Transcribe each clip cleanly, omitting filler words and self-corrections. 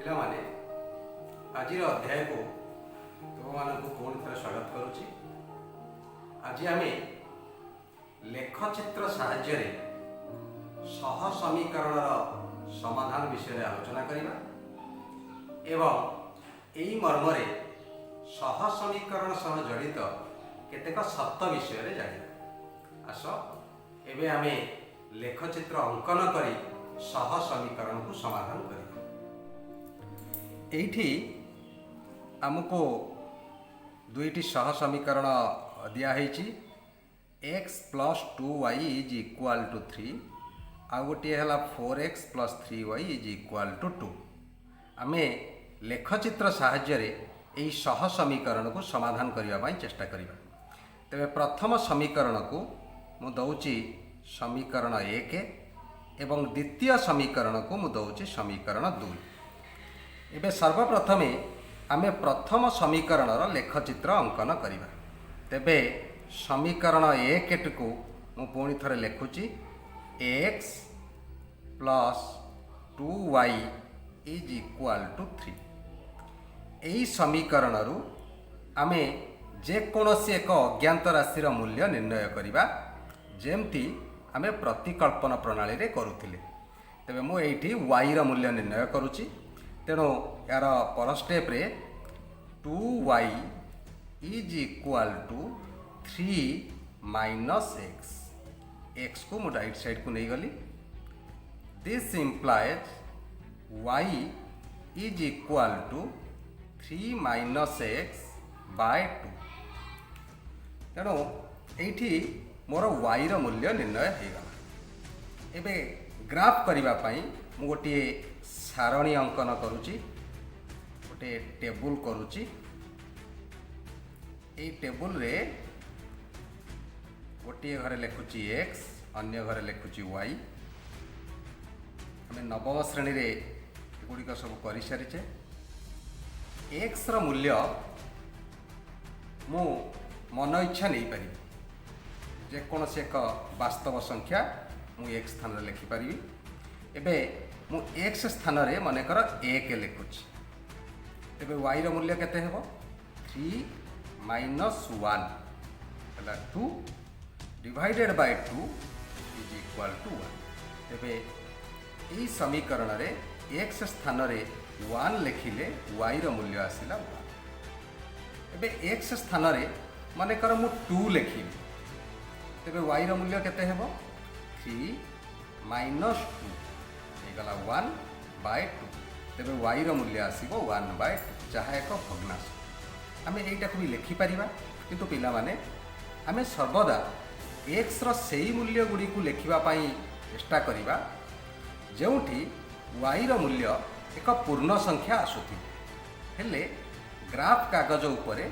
ପିଲାମାନେ ଆଜିର ଅଧ୍ୟାୟକୁ ତୁମମାନଙ୍କୁ ପୁଣି ଥରେ ସ୍ୱାଗତ କରୁଛି। ଆଜି ଆମେ ଲେଖଚିତ୍ର ସାହାଯ୍ୟରେ ସହ ସମୀକରଣର ସମାଧାନ ବିଷୟରେ ଆଲୋଚନା କରିବା ଏବଂ ଏହି ମର୍ମରେ ସହ ସମୀକରଣ ସହ ଜଡ଼ିତ କେତେକ ସର୍ତ୍ତ ବିଷୟରେ ଜାଣିବା। ଆସ ଏବେ ଆମେ ଲେଖଚିତ୍ର ଅଙ୍କନ କରି ସହ ସମୀକରଣକୁ ସମାଧାନ କରିବା। ଏଇଠି ଆମକୁ ଦୁଇଟି ସହ ସମୀକରଣ ଦିଆହେଇଛି। x + 2y = 3 ଆଉ ଗୋଟିଏ ହେଲା 4x + 3y = 2। ଆମେ ଲେଖଚିତ୍ର ସାହାଯ୍ୟରେ ଏହି ସହ ସମୀକରଣକୁ ସମାଧାନ କରିବା ପାଇଁ ଚେଷ୍ଟା କରିବା। ତେବେ ପ୍ରଥମ ସମୀକରଣକୁ ମୁଁ ଦେଉଛି ସମୀକରଣ 1 ଏବଂ ଦ୍ୱିତୀୟ ସମୀକରଣକୁ ମୁଁ ଦେଉଛି ସମୀକରଣ 2। ଏବେ ସର୍ବପ୍ରଥମେ ଆମେ ପ୍ରଥମ ସମୀକରଣର ଲେଖଚିତ୍ର ଅଙ୍କନ କରିବା। ତେବେ ସମୀକରଣ 1ଟିକୁ ମୁଁ ପୁଣି ଥରେ ଲେଖୁଛି। x + 2y = 3। ଏହି ସମୀକରଣରୁ ଆମେ ଯେକୌଣସି ଏକ ଅଜ୍ଞାତ ରାଶିର ମୂଲ୍ୟ ନିର୍ଣ୍ଣୟ କରିବା, ଯେମିତି ଆମେ ପ୍ରତିକଳ୍ପନ ପ୍ରଣାଳୀରେ କରୁଥିଲେ। ତେବେ ମୁଁ ଏଇଠି yର ମୂଲ୍ୟ ନିର୍ଣ୍ଣୟ କରୁଛି। ତେଣୁ ଏହାର ପର ଷ୍ଟେପ୍ରେ 2y = 3 - x। xକୁ ମୁଁ ରାଇଟ୍ ସାଇଡ଼୍କୁ ନେଇଗଲି। This implies y = 3 - x/2। ତେଣୁ ଏଇଠି ମୋର yର ମୂଲ୍ୟ ନିର୍ଣ୍ଣୟ ହୋଇଗଲା। ଏବେ ଗ୍ରାଫ୍ କରିବା ପାଇଁ ମୁଁ ଗୋଟିଏ ସାରଣୀ ଅଙ୍କନ କରୁଛି, ଗୋଟିଏ ଟେବୁଲ କରୁଛି। ଏହି ଟେବୁଲରେ ଗୋଟିଏ ଘରେ ଲେଖୁଛି x, ଅନ୍ୟ ଘରେ ଲେଖୁଛି y। ଆମେ ନବମ ଶ୍ରେଣୀରେ ଏଗୁଡ଼ିକ ସବୁ କରିସାରିଛେ। xର ମୂଲ୍ୟ ମୁଁ ମନ ଇଚ୍ଛା ନେଇପାରିବି। ଯେକୌଣସି ଏକ ବାସ୍ତବ ସଂଖ୍ୟା ମୁଁ x ସ୍ଥାନରେ ଲେଖିପାରିବି। ଏବେ ମୁଁ x ସ୍ଥାନରେ ମନେକର 1 ଲେଖୁଛି। ତେବେ yର ମୂଲ୍ୟ କେତେ ହେବ? 3 - 1 ହେଲା 2 / 2 = 1। ତେବେ ଏହି ସମୀକରଣରେ x ସ୍ଥାନରେ 1 ଲେଖିଲେ yର ମୂଲ୍ୟ ଆସିଲା 1। ଏବେ x ସ୍ଥାନରେ ମନେକର ମୁଁ 2 ଲେଖିବି। ତେବେ yର ମୂଲ୍ୟ କେତେ ହେବ? 3 - 2 ହେଇଗଲା 1/2। ତେବେ yର ମୂଲ୍ୟ ଆସିବ 1/2, ଯାହା ଏକ ଭଗ୍ନାଂଶ। ଆମେ ଏଇଟାକୁ ବି ଲେଖିପାରିବା, କିନ୍ତୁ ପିଲାମାନେ ଆମେ ସର୍ବଦା xର ସେଇ ମୂଲ୍ୟ ଗୁଡ଼ିକୁ ଲେଖିବା ପାଇଁ ଚେଷ୍ଟା କରିବା ଯେଉଁଠି yର ମୂଲ୍ୟ ଏକ ପୂର୍ଣ୍ଣ ସଂଖ୍ୟା ଆସୁଥିବ। ହେଲେ ଗ୍ରାଫ୍ କାଗଜ ଉପରେ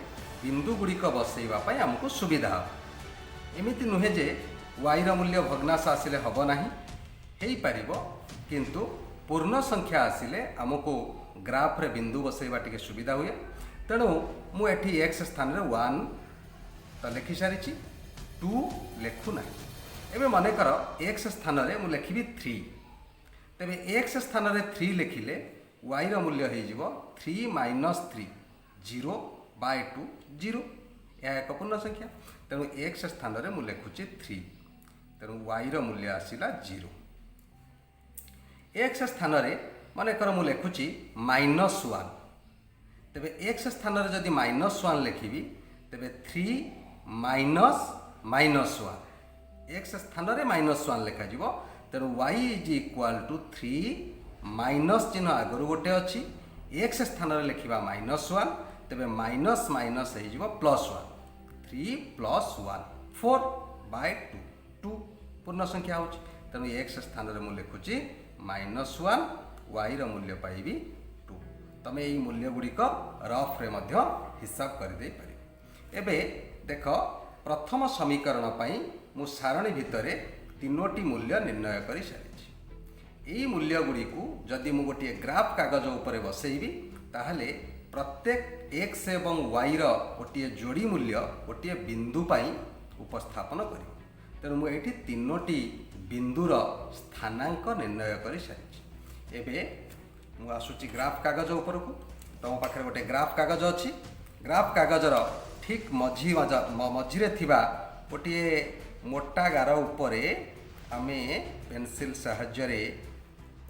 ବିନ୍ଦୁ ଗୁଡ଼ିକ ବସାଇବା ପାଇଁ ଆମକୁ ସୁବିଧା ହେବ। ଏମିତି ନୁହେଁ ଯେ yର ମୂଲ୍ୟ ଭଗ୍ନାଂଶ ଆସିଲେ ହେବ ନାହିଁ, ହେଇପାରିବ, କିନ୍ତୁ ପୂର୍ଣ୍ଣ ସଂଖ୍ୟା ଆସିଲେ ଆମକୁ ଗ୍ରାଫରେ ବିନ୍ଦୁ ବସାଇବା ଟିକେ ସୁବିଧା ହୁଏ। ତେଣୁ ମୁଁ ଏଠି x ସ୍ଥାନରେ 1 ତ ଲେଖିସାରିଛି, 2 ଲେଖୁନାହିଁ। ଏବେ ମନେକର x ସ୍ଥାନରେ ମୁଁ ଲେଖିବି 3। ତେବେ x ସ୍ଥାନରେ 3 ଲେଖିଲେ yର ମୂଲ୍ୟ ହୋଇଯିବ 3 - 3 0/2 0। ଏହା ଏକ ପୂର୍ଣ୍ଣ ସଂଖ୍ୟା। ତେଣୁ x ସ୍ଥାନରେ ମୁଁ ଲେଖୁଛି 3। ତେଣୁ yର ମୂଲ୍ୟ ଆସିଲା 0। x ସ୍ଥାନରେ ମନେକର ମୁଁ ଲେଖୁଛି -1। ତେବେ x ସ୍ଥାନରେ ଯଦି -1 ଲେଖିବି, ତେବେ 3 - -1 x ସ୍ଥାନରେ -1 ଲେଖାଯିବ। ତେଣୁ y = 3 ମାଇନସ୍ ଚିହ୍ନ ଆଗରୁ ଗୋଟେ ଅଛି। x ସ୍ଥାନରେ ଲେଖିବା -1, ତେବେ ମାଇନସ୍ ମାଇନସ୍ ହେଇଯିବ +1। 3 + 1 4/2 2 ପୂର୍ଣ୍ଣ ସଂଖ୍ୟା ହେଉଛି। ତେଣୁ x ସ୍ଥାନରେ ମୁଁ ଲେଖୁଛି -1, yର ମୂଲ୍ୟ ପାଇବି 2। ତୁମେ ଏହି ମୂଲ୍ୟ ଗୁଡ଼ିକ ରଫ୍ରେ ମଧ୍ୟ ହିସାବ କରିଦେଇପାରିବ। ଏବେ ଦେଖ, ପ୍ରଥମ ସମୀକରଣ ପାଇଁ ମୁଁ ସାରଣୀ ଭିତରେ 3ଟି ମୂଲ୍ୟ ନିର୍ଣ୍ଣୟ କରିସାରିଛି। ଏହି ମୂଲ୍ୟ ଗୁଡ଼ିକୁ ଯଦି ମୁଁ ଗୋଟିଏ ଗ୍ରାଫ୍ କାଗଜ ଉପରେ ବସେଇବି, ତାହେଲେ ପ୍ରତ୍ୟେକ x ଏବଂ yର ଗୋଟିଏ ଯୋଡ଼ି ମୂଲ୍ୟ ଗୋଟିଏ ବିନ୍ଦୁ ପାଇଁ ଉପସ୍ଥାପନ କରିବ। ତେଣୁ ମୁଁ ଏଇଠି 3ଟି ବିନ୍ଦୁର ସ୍ଥାନାଙ୍କ ନିର୍ଣ୍ଣୟ କରିସାରିଛି। ଏବେ ମୁଁ ଆସୁଛି ଗ୍ରାଫ୍ କାଗଜ ଉପରକୁ। ତମ ପାଖରେ ଗୋଟେ ଗ୍ରାଫ୍ କାଗଜ ଅଛି। ଗ୍ରାଫ୍ କାଗଜର ଠିକ୍ ମଝିରେ ଥିବା ଗୋଟିଏ ମୋଟା ଗାର ଉପରେ ଆମେ ପେନସିଲ୍ ସାହାଯ୍ୟରେ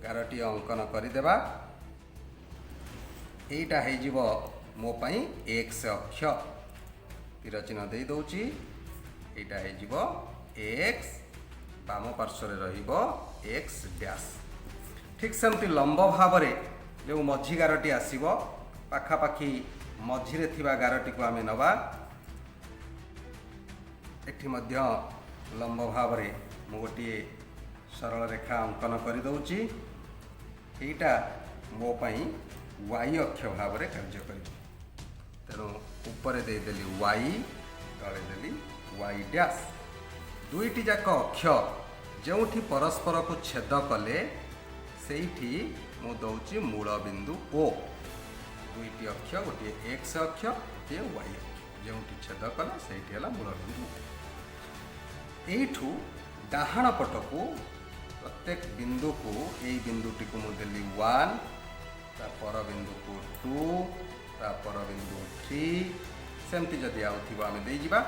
ଗାରଟିଏ ଅଙ୍କନ କରିଦେବା। ଏଇଟା ହେଇଯିବ ମୋ ପାଇଁ ଏକ୍ସ ଅକ୍ଷ। ତୀର ଚିହ୍ନ ଦେଇ ଦେଉଛି। ଏଇଟା ହେଇଯିବ ଏକ୍ସ, ବାମ ପାର୍ଶ୍ୱରେ ରହିବ ଏକ୍ସ ଡ୍ୟାସ୍। ଠିକ୍ ସେମିତି ଲମ୍ବ ଭାବରେ ଯେଉଁ ମଝି ଗାରଟି ଆସିବ, ପାଖାପାଖି ମଝିରେ ଥିବା ଗାରଟିକୁ ଆମେ ନେବା। ଏଠି ମଧ୍ୟ ଲମ୍ବ ଭାବରେ ମୁଁ ଗୋଟିଏ ସରଳ ରେଖା ଅଙ୍କନ କରିଦେଉଛି। ଏଇଟା ମୋ ପାଇଁ ୱାଇ ଅକ୍ଷ ଭାବରେ କାର୍ଯ୍ୟ କରିବ। ତେଣୁ ଉପରେ ଦେଇଦେଲି ୱାଇ, ତଳେ ଦେଲି ୱାଇ ଡ୍ୟାସ୍। ଦୁଇଟି ଯାକ ଅକ୍ଷ ଯେଉଁଠି ପରସ୍ପରକୁ ଛେଦ କଲେ ସେଇଠି ମୁଁ ଦେଉଛି ମୂଳ ବିନ୍ଦୁ ଓ। ଦୁଇଟି ଅକ୍ଷ, ଗୋଟିଏ ଏକ୍ସ ଅକ୍ଷ, ଗୋଟିଏ ୱାଇ ଅକ୍ଷ, ଯେଉଁଠି ଛେଦ କଲେ ସେଇଠି ହେଲା ମୂଳ ବିନ୍ଦୁ। ଏଇଠୁ ଡାହାଣ ପଟକୁ ପ୍ରତ୍ୟେକ ବିନ୍ଦୁକୁ, ଏଇ ବିନ୍ଦୁଟିକୁ ମୁଁ ଦେଲି 1, ତା ପର ବିନ୍ଦୁକୁ 2, ତା ପର ବିନ୍ଦୁ 3, ସେମିତି ଯଦି ଆଉ ଥିବ ଆମେ ଦେଇଯିବା।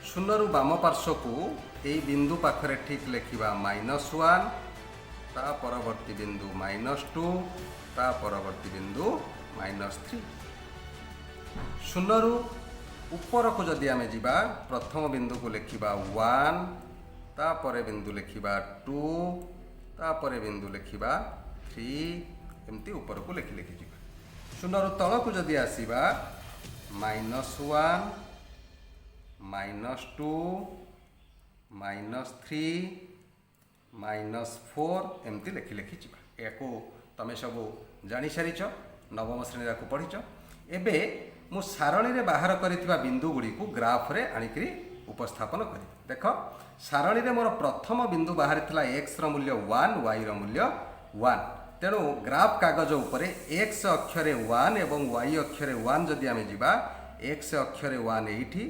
ଶୂନରୁ ବାମ ପାର୍ଶ୍ୱକୁ ଏଇ ବିନ୍ଦୁ ପାଖରେ ଠିକ୍ ଲେଖିବା -1, ତା ପରବର୍ତ୍ତୀ ବିନ୍ଦୁ -2, ତା ପରବର୍ତ୍ତୀ ବିନ୍ଦୁ -3। ଶୂନରୁ ଉପରକୁ ଯଦି ଆମେ ଯିବା, ପ୍ରଥମ ବିନ୍ଦୁକୁ ଲେଖିବା 1, ତାପରେ ବିନ୍ଦୁ ଲେଖିବା 2, ତାପରେ ବିନ୍ଦୁ ଲେଖିବା 3, ଏମିତି ଉପରକୁ ଲେଖି ଲେଖି ଯିବା। ଶୂନରୁ ତଳକୁ ଯଦି ଆସିବା, -1, -2, -3, -4 ଏମିତି ଲେଖି ଲେଖି ଯିବା। ଏହାକୁ ତମେ ସବୁ ଜାଣିସାରିଛ, ନବମ ଶ୍ରେଣୀରେ ଆକୁ ପଢ଼ିଛ। ଏବେ ମୁଁ ସାରଣୀରେ ବାହାର କରିଥିବା ବିନ୍ଦୁ ଗୁଡ଼ିକୁ ଗ୍ରାଫରେ ଆଣିକରି ଉପସ୍ଥାପନ କରିବି। ଦେଖ, ସାରଣୀରେ ମୋର ପ୍ରଥମ ବିନ୍ଦୁ ବାହାରିଥିଲା ଏକ୍ସର ମୂଲ୍ୟ 1, ୱାଇର ମୂଲ୍ୟ 1। ତେଣୁ ଗ୍ରାଫ୍ କାଗଜ ଉପରେ ଏକ୍ସ ଅକ୍ଷରେ 1 ଏବଂ ୱାଇ ଅକ୍ଷରେ 1 ଯଦି ଆମେ ଯିବା, ଏକ୍ସ ଅକ୍ଷରେ 1 ଏଇଠି,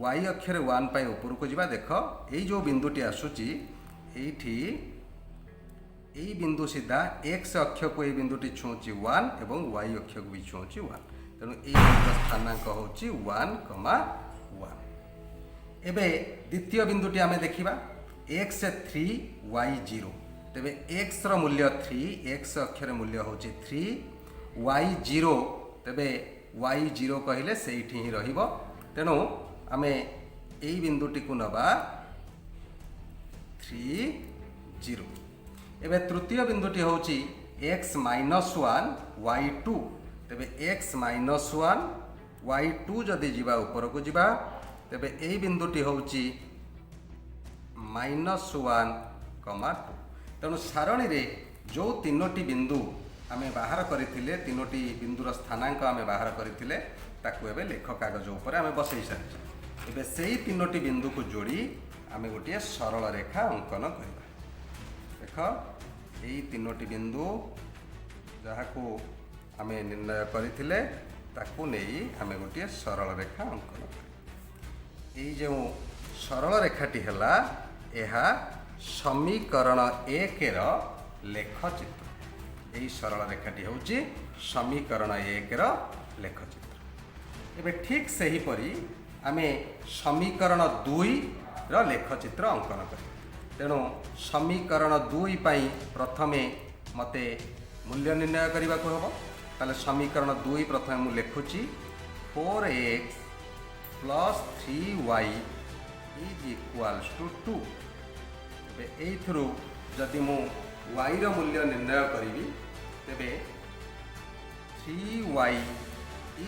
ୱାଇ ଅକ୍ଷରେ 1 ପାଇଁ ଉପରକୁ ଯିବା। ଦେଖ, ଏଇ ଯେଉଁ ବିନ୍ଦୁଟି ଆସୁଛି ଏଇଠି, ଏଇ ବିନ୍ଦୁ ସିଧା ଏକ୍ସ ଅକ୍ଷକୁ ଏଇ ବିନ୍ଦୁଟି ଛୁଉଁଛି 1 ଏବଂ ୱାଇ ଅକ୍ଷକୁ ବି ଛୁଉଁଛି 1। ତେଣୁ ଏଇ ବିନ୍ଦୁର ସ୍ଥାନାଙ୍କ ହେଉଛି 1, 1। ଏବେ ଦ୍ୱିତୀୟ ବିନ୍ଦୁଟି ଆମେ ଦେଖିବା, ଏକ୍ସ 3, ୱାଇ 0। ତେବେ ଏକ୍ସର ମୂଲ୍ୟ 3, ଏକ୍ସ ଅକ୍ଷରେ ମୂଲ୍ୟ ହେଉଛି 3, ୱାଇ 0, ତେବେ ୱାଇ 0 କହିଲେ ସେଇଠି ହିଁ ରହିବ। ତେଣୁ ଆମେ ଏଇ ବିନ୍ଦୁଟିକୁ ନେବା 3, 0। ଏବେ ତୃତୀୟ ବିନ୍ଦୁଟି ହେଉଛି x -1, y 2। ତେବେ x -1, y 2 ଯଦି ଯିବା ଉପରକୁ ଯିବା, ତେବେ ଏଇ ବିନ୍ଦୁଟି ହେଉଛି -1, 2। ତେଣୁ ସାରଣୀରେ ଯେଉଁ ତିନୋଟି ବିନ୍ଦୁ ଆମେ ବାହାର କରିଥିଲେ, ତିନୋଟି ବିନ୍ଦୁର ସ୍ଥାନାଙ୍କ ଆମେ ବାହାର କରିଥିଲେ, ତାକୁ ଏବେ ଲେଖ କାଗଜ ଉପରେ ଆମେ ବସେଇ ସାରିଛେ। ଏବେ ସେଇ ତିନୋଟି ବିନ୍ଦୁକୁ ଯୋଡ଼ି ଆମେ ଗୋଟିଏ ସରଳ ରେଖା ଅଙ୍କନ କରିବା। ଦେଖ, ଏଇ ତିନୋଟି ବିନ୍ଦୁ ଯାହାକୁ ଆମେ ନିର୍ଣ୍ଣୟ କରିଥିଲେ, ତାକୁ ନେଇ ଆମେ ଗୋଟିଏ ସରଳ ରେଖା ଅଙ୍କନ କରିବା। ଏଇ ଯେଉଁ ସରଳ ରେଖାଟି ହେଲା, ଏହା ସମୀକରଣ 1ର ଲେଖଚିତ୍ର। ଏହି ସରଳ ରେଖାଟି ହେଉଛି ସମୀକରଣ 1ର ଲେଖଚିତ୍ର। ଏବେ ଠିକ୍ ସେହିପରି ଆମେ ସମୀକରଣ 2ର ଲେଖଚିତ୍ର ଅଙ୍କନ କରିବା। ତେଣୁ ସମୀକରଣ 2 ପାଇଁ ପ୍ରଥମେ ମୋତେ ମୂଲ୍ୟ ନିର୍ଣ୍ଣୟ କରିବାକୁ ହେବ। ତାହେଲେ ସମୀକରଣ 2 ପ୍ରଥମେ ମୁଁ ଲେଖୁଛି 4x + 3y = 2। ତେବେ ଏଇଥିରୁ ଯଦି ମୁଁ ୱାଇର ମୂଲ୍ୟ ନିର୍ଣ୍ଣୟ କରିବି, ତେବେ 3y =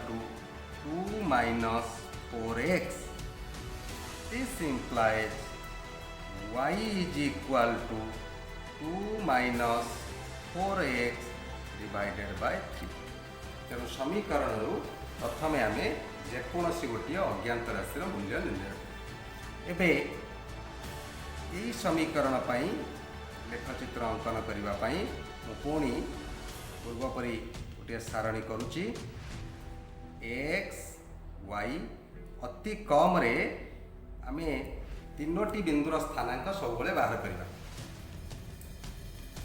2 - 4x. This implies y = 2 - 4x / 3। ତେଣୁ ସମୀକରଣରୁ ପ୍ରଥମେ ଆମେ ଯେକୌଣସି ଗୋଟିଏ ଅଜ୍ଞାତ ରାଶିର ମୂଲ୍ୟ ନିର୍ଣ୍ଣୟ କରିବା। ଏବେ ଏହି ସମୀକରଣ ପାଇଁ ଲେଖଚିତ୍ର ଅଙ୍କନ କରିବା ପାଇଁ ମୁଁ ପୁଣି ପୂର୍ବପରି ଗୋଟିଏ ସାରଣୀ କରୁଛି। x, y, ଅତି କମ୍ରେ ଆମେ ତିନୋଟି ବିନ୍ଦୁର ସ୍ଥାନାଙ୍କ ସବୁବେଳେ ବାହାର କରିବା।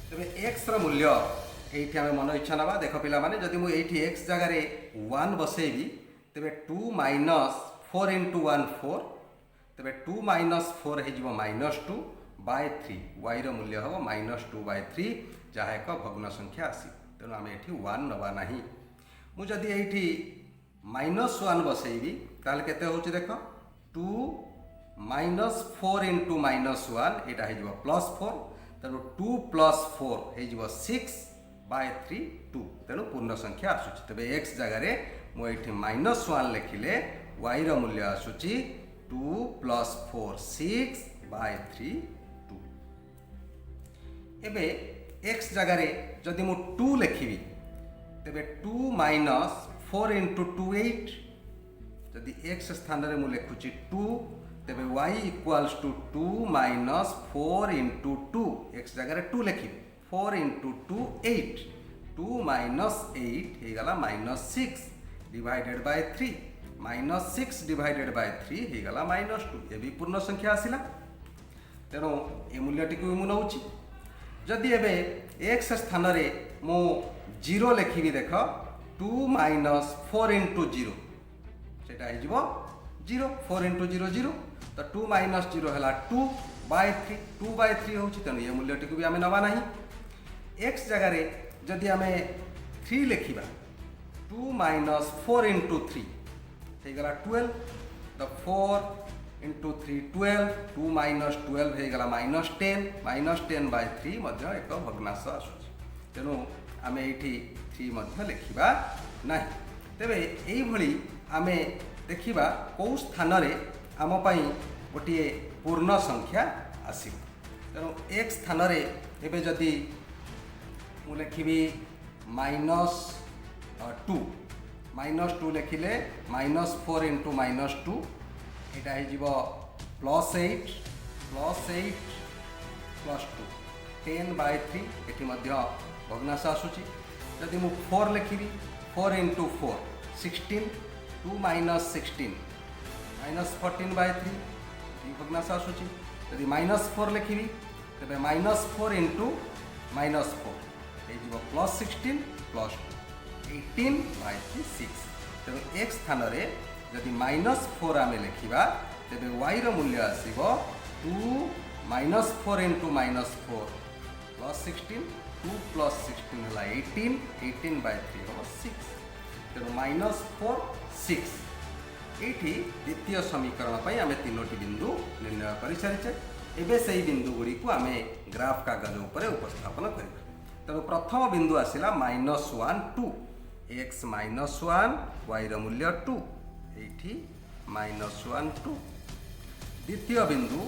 ତେବେ xର ମୂଲ୍ୟ এইটি আমি মন ইচ্ছা নেবা দেখ পিলামানে যদি মু এইটি x জায়গায় 1 বসাইবি তেবে 2 মাইনস 4 ইন্টু 1 4 তেবে 2 মাইনস 4 হয়ে মাইনস 2 বাই 3 y র মূল্য হব মাইনস 2 বাই 3 যা এক ভগ্ন সংখ্যা আসি তেমন আমি এটি 1 নবা না মু যদি এইটি মাইনস 1 বসাইবি তাহলে কেতে হচ্ছে দেখ 2 মাইনস 4 ইন্টু মাইনস 1 এটা হয়ে প্লস 4 তেমন 2 প্লস 4 হয়ে 6 বাই 3 2 তেমন পূর্ণ সংখ্যা আসুচি তবে x জায়গায় মু এইটি মাইনস 1 লিখিলে y র মূল্য আসুচি 2 প্লস 4 6 বাই 3 2 এবে x জায়গায় যদি মু 2 লিখিবি তেবে 2 মাইনস 4 ইন্টু 2 8 যদি x স্থাନରେ মু লিখুছি 2 তেবে y equals to 2 minus 4 into 2 x জায়গায় 2 লিখিবি 4 ইন্টু 2 8 2 মাইনস 8 হয়ে গলা minus 6 divided by 3 minus 6 divided by 3 হয়ে গলা মাইনস 2 এ বি পূর্ণ সংখ্যা আসিলা তেণু এই মূল্যটিকে মু নউছি যদি এবে x স্থাନରେ মু 0 লিখিবি দেখ 2 মাইনস 4 ইন্টু 0 সেটা হয়ে 0 4 ইন্টু 0 0 তো 2 মাইনস 0 হল 2 বাই 3 2 বাই 3 হচ্ছে তেমন এ মূল্যটিকে বি আমি নবা না x জায়গায় যদি আমি 3 লিখিবা 2 মাইনস 4 ইন্টু 3 হয়ে গলা 12 তো 4 ইন্টু 3 12 2 মাইনস 12 হয়ে গলা মাইনস 10 বাই 3 মধ্য এক ভগ্নাংশ আসুଛି তেণু আমি এইটি 3 মধ্য লিখিবা না তেবে এইভাবে আমি দেখিবা কেউ স্থাନରେ আম পাই গোটিয়ে পূর্ণ সংখ্যা আসিব তেণু x স্থাନରେ এবে যদি মু লিখিবি মাইনস 2 মাইনস 2 লিখিলে মাইনস 4 ইন্টু মাইনস 2 এটা হয়ে প্লস 8 প্লস 8 প্লস 2 10 বাই 3 এটি মধ্য ভগ্নাংশ আসুচি যদি মু 4 লিখিবি 4 ইন্টু 4 16 2 মাইনস 16 মাইনস 14 বাই 3 এই ভগ্নাংশ আসুচি যদি মাইনস 4 লিখিবি তেবে মাইনস 4 ইন্টু মাইনস 4 এই প্লস 16 প্লস 2 18 বাই 3 6 তেমন x স্থাନରେ যদি মাইনস 4 আমি লিখিবা তেবে y র মূল্য আসিব 2 minus 4 into minus 4 plus 16 2 plus 16 হল 18 বাই 3 হল 6 তেমন মাইনস 4 6 এইটি দ্বিতীয় সমীকরণ পাই আমি তিনোটি বিন্দু নির্ণয় করে সারিছে এবে সেই বিন্দু গুড়ি আমি গ্রাফ কাগজ উপরে উপস্থাপন করিবা তেমন প্রথম বিন্দু আসিলা মাইনস 1 2 x মাইনস 1 y র মূল্য 2 এইটি মাইনস 1 2 দ্বিতীয় বিন্দু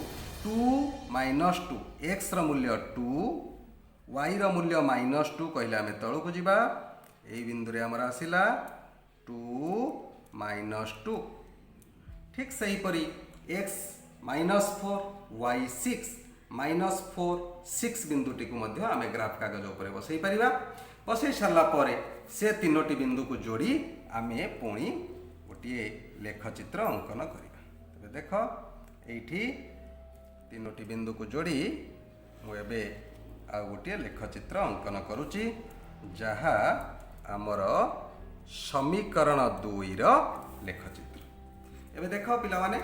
2 মাইনস 2 x র মূল্য 2 y র মূল্য মাইনস 2 কহিলে আমি তলকু যা এই বিন্দুরে আমার আসিলা 2 মাইনস 2 ঠিক সেইপরি x মাইনস 4 y 6 মাইনস 4 6 বিন্দুটি মধ্য আমি গ্রাফ কাগজ উপরে বসাই পারিবা বসাই সারা পরে সে তিনোটি বিন্দুকে যোড়ি আমি পুଣି গোটিয়ে লেখচিত্র অঙ্কন করিবা তবে দেখ এইটি তিনোটি বিন্দুକୁ ଯୋଡ଼ି ମୁଁ ଏବେ ଆଉ ଗୋଟିଏ ଲେଖଚିତ୍ର ଅଙ୍କନ କରୁଛି ଯାହା ଆମର ସମୀକରଣ 2ର ଲେଖଚିତ୍ର ଏବେ ଦେଖ ପିଲାମାନେ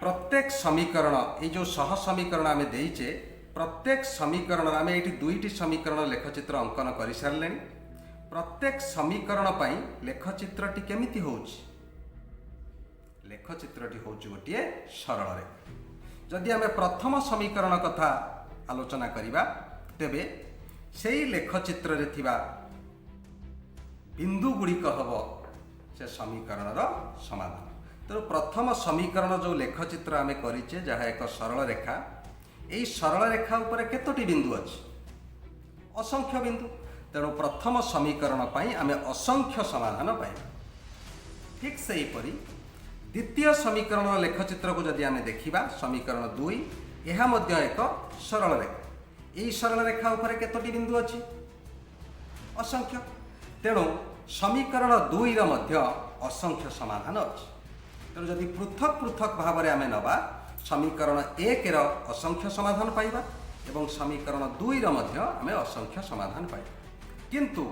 ପ୍ରତ୍ୟେକ ସମୀକରଣ এই যে সহ সমীকରଣ ଆମେ ଦେଇଛେ ପ୍ରତ୍ୟେକ ସମୀକରଣ ଆମେ ଏଠି ଦୁଇଟି ସମୀକରଣ ଲେଖଚିତ୍ର ଅଙ୍କନ କରି ସାରିଲେଣି ପ୍ରତ୍ୟେକ ସମୀକରଣ ପାଇଁ ଲେଖଚିତ୍ରଟି କେମିତି ହେଉଛି ଲେଖଚିତ୍ରଟି ହେଉଛି ଗୋଟିଏ ସରଳ ରେଖା ଯଦି ଆମେ ପ୍ରଥମ ସମୀକରଣ କଥା ଆଲୋଚନା କରିବା ତେବେ ସେହି ଲେଖଚିତ୍ରରେ ଥିବା ବିନ୍ଦୁ ଗୁଡ଼ିକ ହେବ ସେ ସମୀକରଣର ସମାଧାନ ତେଣୁ ପ୍ରଥମ ସମୀକରଣ ଯେଉଁ ଲେଖଚିତ୍ର ଆମେ କରିଛେ ଯାହା ଏକ ସରଳ ରେଖା ଏହି ସରଳ ରେଖା ଉପରେ କେତୋଟି ବିନ୍ଦୁ ଅଛି ଅସଂଖ୍ୟ ବିନ୍ଦୁ ତେଣୁ ପ୍ରଥମ ସମୀକରଣ ପାଇଁ ଆମେ ଅସଂଖ୍ୟ ସମାଧାନ ପାଇବା ଠିକ୍ ସେହିପରି ଦ୍ୱିତୀୟ ସମୀକରଣର ଲେଖଚିତ୍ରକୁ ଯଦି ଆମେ ଦେଖିବା ସମୀକରଣ 2 ଏହା ମଧ୍ୟ ଏକ ସରଳ ରେଖା ଏହି ସରଳ ରେଖା ଉପରେ କେତୋଟି ବିନ୍ଦୁ ଅଛି ଅସଂଖ୍ୟ ତେଣୁ ସମୀକରଣ 2ର ମଧ୍ୟ ଅସଂଖ୍ୟ ସମାଧାନ ଅଛି ତେଣୁ ଯଦି ପୃଥକ ପୃଥକ ଭାବରେ ଆମେ ନେବା ସମୀକରଣ 1ର ଅସଂଖ୍ୟ ସମାଧାନ ପାଇବା एवं समीकरण 2 रो मध्य आमे असंख्य समाधान पाइबा किंतु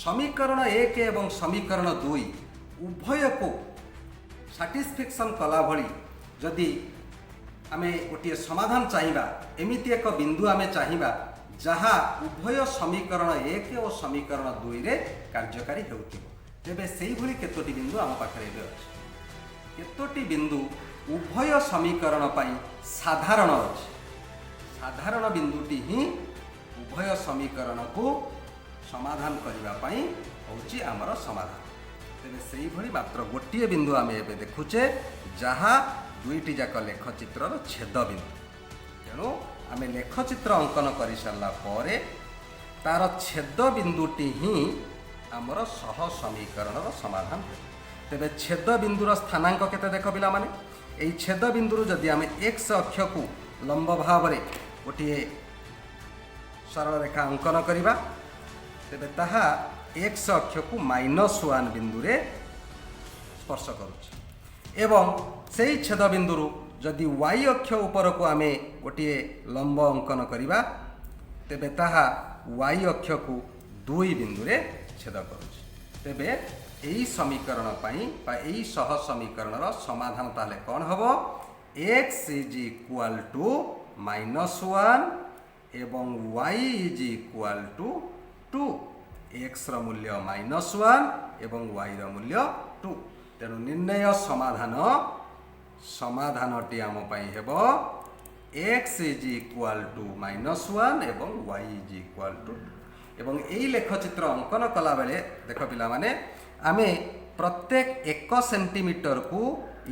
समीकरण 1 एवं समीकरण 2 उभय को साटिस्फैक्शन कला भली जदि आमे गोटे समाधान चाहिबा एमिति एक बिंदु आमे चाहिबा जहाँ उभय समीकरण 1 और समीकरण 2 रे कार्यकारी हेउथिबो तेबे सेही भली केतोटी बिंदु आम पाखरे एबे अछि केतोटी बिंदु उभय समीकरण पाई साधारण अछि साधारण बिंदुटी ही उभय समीकरण को समाधान करने पाई होची आमर समाधान तेरे से भली मात्र गोटे बिंदु आम एबे देखुचे जहाँ दुईटी जाक लेखचित्र छेद बिंदु तेणु आम लेखचित्र अंकन कर सारा पर तार छेद बिंदुटी ही आमर सह समीकरण समाधान तेरे छेद बिंदुर स्थानांक केते देख पिला माने एई छेद बिंदु जदि आम एक्स अक्ष को लंब भाव में गोटे सरल रेखा अंकन करवा तेबे ताहा एक्स अक्ष को -1 बिंदु रे स्पर्श करुछि एवं सेही छेद बिंदु जदि y अक्ष ऊपर को आमे गोटे लंब अंकन करवा तेबे ताहा y अक्ष को 2 बिंदु रे छेद करुछि तेबे एही समीकरण पाई बा एही सह समीकरण रो समाधान ताले कोन हबो x = -1 एवं y = 2 x रो मूल्य -1 एवं y रो मूल्य 2 तेणु निर्णय समाधानटी आम पाई हेबो x = -1 एवं y = 2 एवं एही लेखचित्र अंकन कला बेले देख पिला माने आमे प्रत्येक 1 सेंटीमीटर को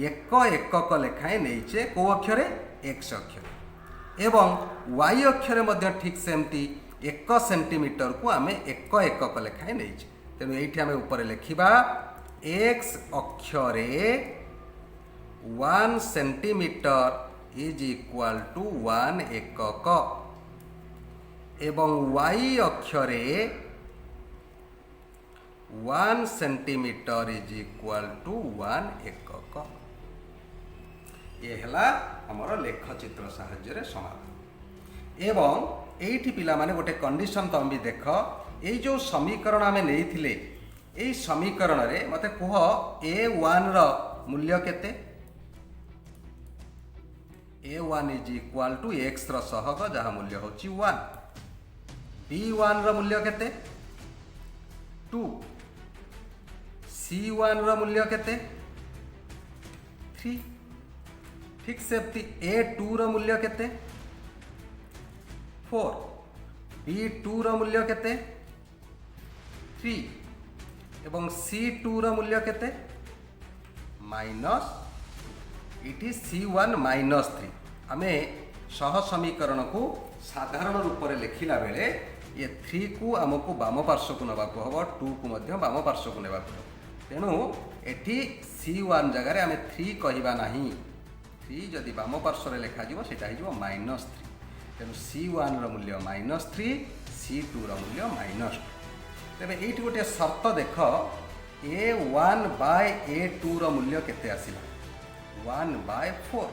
एक एकक लेखाएं नहींचे को अक्षरे x अक्षर एवं y अक्षर मध्य ठीक सेमती 1 सेंटीमीटर को आमे एक एकक लेखाएं नहींचे तेणु ये आम ऊपर लिखा x अक्षरे 1 सेंटीमीटर = 1 एकक एवं y अक्षरे 1 सेंटीमीटर = 1 एकक ये हला हमर लेखचित्र साहाय्य समाधान एवं एठी पिला माने गोटे कंडीशन तुम भी देख ये जो समीकरण आमे नेइथिले एई समीकरण रे मते कह a1 रो मूल्य केते a1 = x रो सहग जहाँ मूल्य होची 1 b1 रो मूल्य केते 2 c1 रो मूल्य केते 3 ठीक सेमती a2 रो मूल्य केते 4 b2 रो मूल्य केते 3 एवं c2 रो मूल्य केते माइनस इटी c1 -3 आमे सह समीकरण को साधारण रूप में लिखिला बेले ये 3 को आमको बाम पार्श्व को नवा को हबो 2 को मध्य बाम पार्श्व को नेबा को तेणु एठी c1 जगह आमे 3 कहिबा नाही 3 जदि बाम पार्श्व रे लिखा जिवो सेटा हिजो -3 तेणु c1 रो मूल्य -3 c2 रो मूल्य -2 तेबे एठी गोटे शर्त देख a1 बाय a2 रो मूल्य केते आसिला 1/4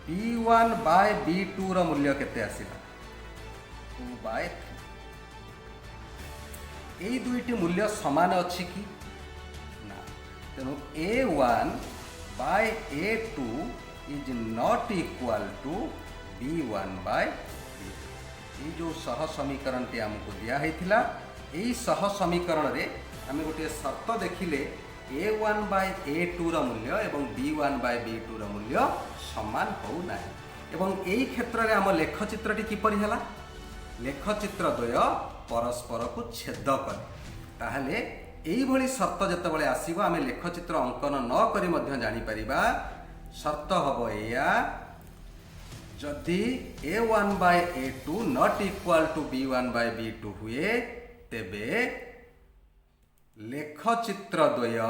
b1 बाय b2 रो मूल्य केते आसिला 2/3 एई दुईटी मूल्य समान अछि कि ना तेणु a1 by a2 is not equal to b1 by ये जो सह समीकरण टी हमको दिया हैथिला एई सह समीकरण रे हमें गोटे शर्त देखिले a1 बाय a2 रो मूल्य एवं b1 बाय b2 रो मूल्य समान हो नाही एवं एई क्षेत्र रे हम लेखचित्र टी किपरि हला लेखचित्र द्वय परस्पर को छेद करे ताहले एई भली शर्त जते बेले आसीबो आमे लेखचित्र अंकन न करी मध्य जानि परिबा शर्त हबो एया जदि a1 by a2 not equal to b1 by b2 हुए तेबे लेखचित्र द्वय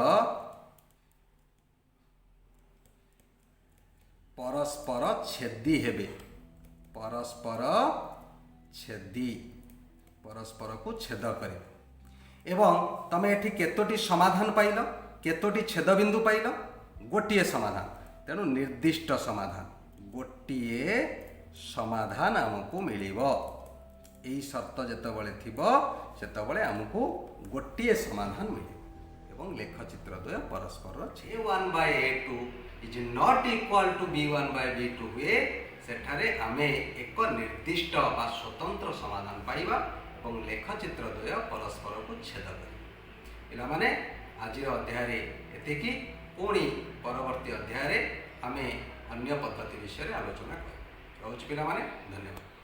परस्पर छेदी हेबे परस्पर छेदी परस्पर को छेद करे एवं तमे एठी केतोटी समाधान पाइल केतोटी छेद बिंदु पाइल गोटिए समाधान तेणु निर्दिष्ट समाधान गोटिए समाधान आमको मिलिब। यही शर्त जेतबले थिबो सेतबले आमको गोटे समाधान मिले एवं लेखचित्र द्वय परस्पर a1/a2 is not equal to b1/b2 हुए सेठारे आमे एक निर्दिष्ट बा स्वतंत्र समाधान पाइबा और लेखचित्र द्वय परस्पर को छेद कर पिला माने आज अध्याय एतिकी पुणी परवर्ती अध्याय आमे अन्य पद्धति विषय आलोचना कर। पिला माने धन्यवाद।